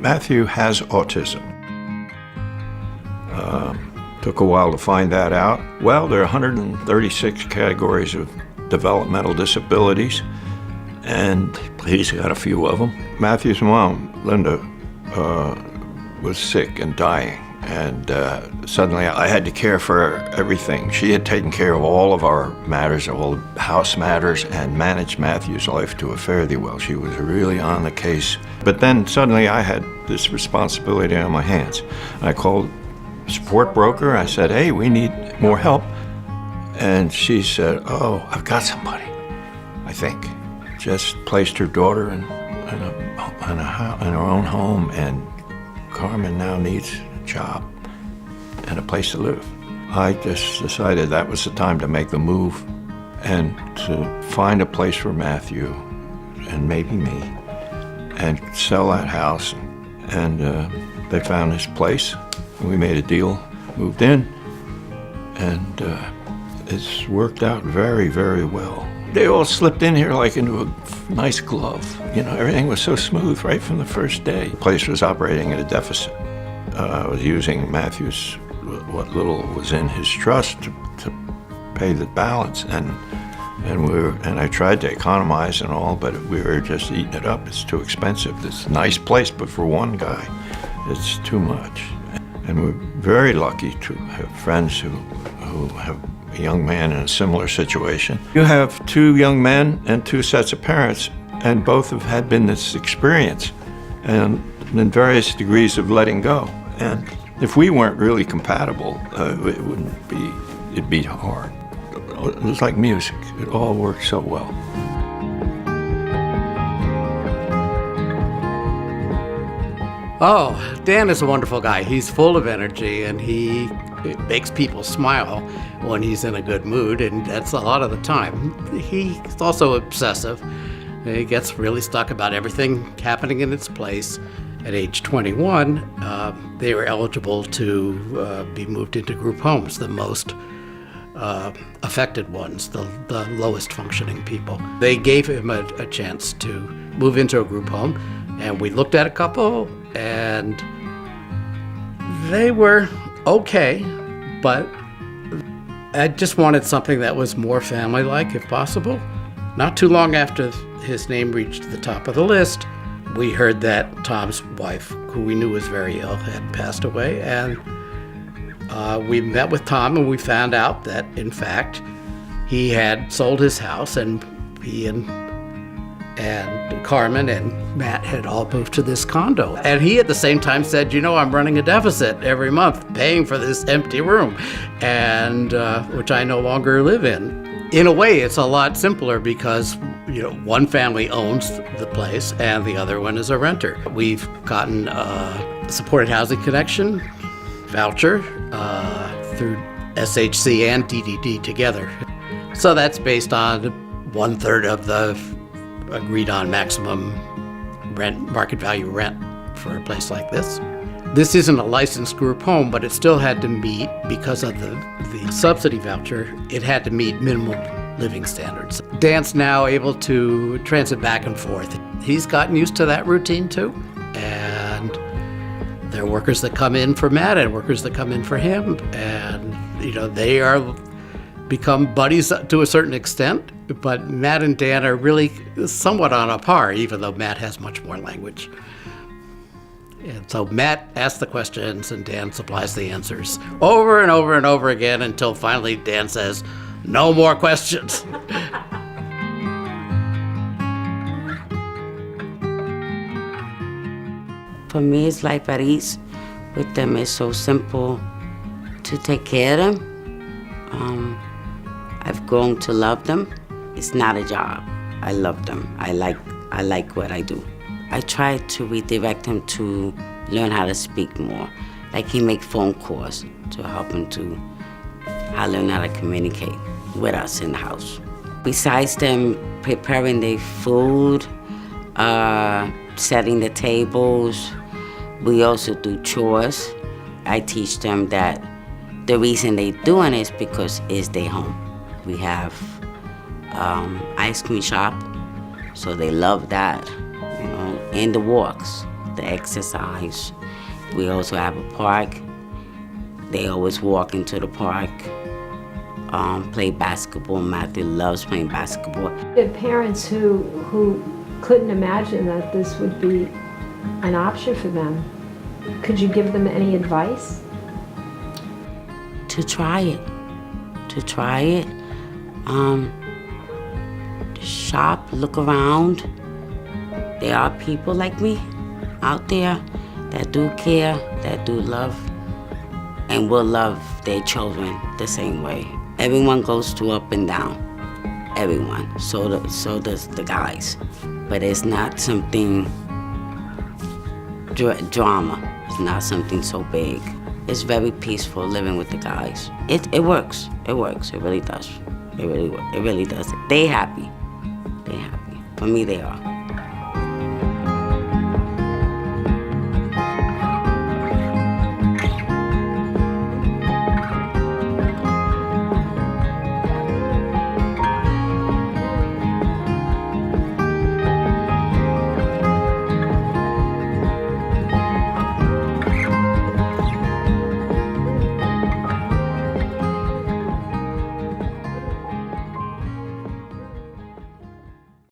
Matthew has autism. Took a while to find that out. Well, there are 136 categories of developmental disabilities, and he's got a few of them. Matthew's mom, Linda, was sick and dying, and suddenly I had to care for everything. She had taken care of all of our matters, all the house matters, and managed Matthew's life to a fairly well. She was really on the case. But then suddenly I had this responsibility on my hands. I called a support broker. I said, hey, we need more help. And she said, oh, I've got somebody, I think. Just placed her daughter in her own home, and Carmen now needs a job and a place to live. I just decided that was the time to make the move and to find a place for Matthew and maybe me and sell that house. And they found this place. We made a deal, moved in, and it's worked out very, very well. They all slipped in here like into a nice glove. You know, everything was so smooth right from the first day. The place was operating at a deficit. I was using Matthew's, what little was in his trust to pay the balance, and I tried to economize and all, but we were just eating it up. It's too expensive. It's a nice place, but for one guy, it's too much. And we're very lucky to have friends who have a young man in a similar situation. You have two young men and two sets of parents, and both have had been this experience and in various degrees of letting go. And if we weren't really compatible, it'd be hard. It was like music. It all worked so well. Oh, Dan is a wonderful guy. He's full of energy, and he makes people smile when he's in a good mood, and that's a lot of the time. He's also obsessive. He gets really stuck about everything happening in its place. At age 21, they were eligible to be moved into group homes, the most affected ones, the lowest functioning people. They gave him a chance to move into a group home, and we looked at a couple, and they were okay, but I just wanted something that was more family-like, if possible. Not too long after his name reached the top of the list, we heard that Tom's wife, who we knew was very ill, had passed away, and we met with Tom, and we found out that, in fact, he had sold his house, and he and Carmen and Matt had all moved to this condo. And he at the same time said, you know, I'm running a deficit every month paying for this empty room, and which I no longer live in. In a way, it's a lot simpler because, you know, one family owns the place and the other one is a renter. We've gotten a supported housing connection voucher through SHC and DDD together. So that's based on 1/3 of the agreed on maximum rent, market value rent for a place like this. This isn't a licensed group home, but it still had to meet, because of the subsidy voucher, it had to meet minimum living standards. Dan's now able to transit back and forth. He's gotten used to that routine too. And there are workers that come in for Matt and workers that come in for him. And, you know, they are become buddies to a certain extent, but Matt and Dan are really somewhat on a par, even though Matt has much more language. And so Matt asks the questions and Dan supplies the answers over and over and over again until finally Dan says, no more questions. For me, it's life at ease with them. It's so simple to take care of them. I've grown to love them. It's not a job. I love them. I like what I do. I try to redirect him to learn how to speak more. Like he make phone calls to help him to learn how to communicate with us in the house. Besides them preparing their food, setting the tables, we also do chores. I teach them that the reason they're doing it is because it's their home. We have ice cream shop, so they love that, you know, and the walks. to exercise. We also have a park. They always walk into the park, play basketball. Matthew loves playing basketball. The parents who couldn't imagine that this would be an option for them, could you give them any advice? To try it. Shop, look around. There are people like me out there that do care, that do love, and will love their children the same way. Everyone goes through up and down. Everyone. So does the guys. But it's not something drama. It's not something so big. It's very peaceful living with the guys. It works. It works. It really does. It really does. They happy. For me, they are.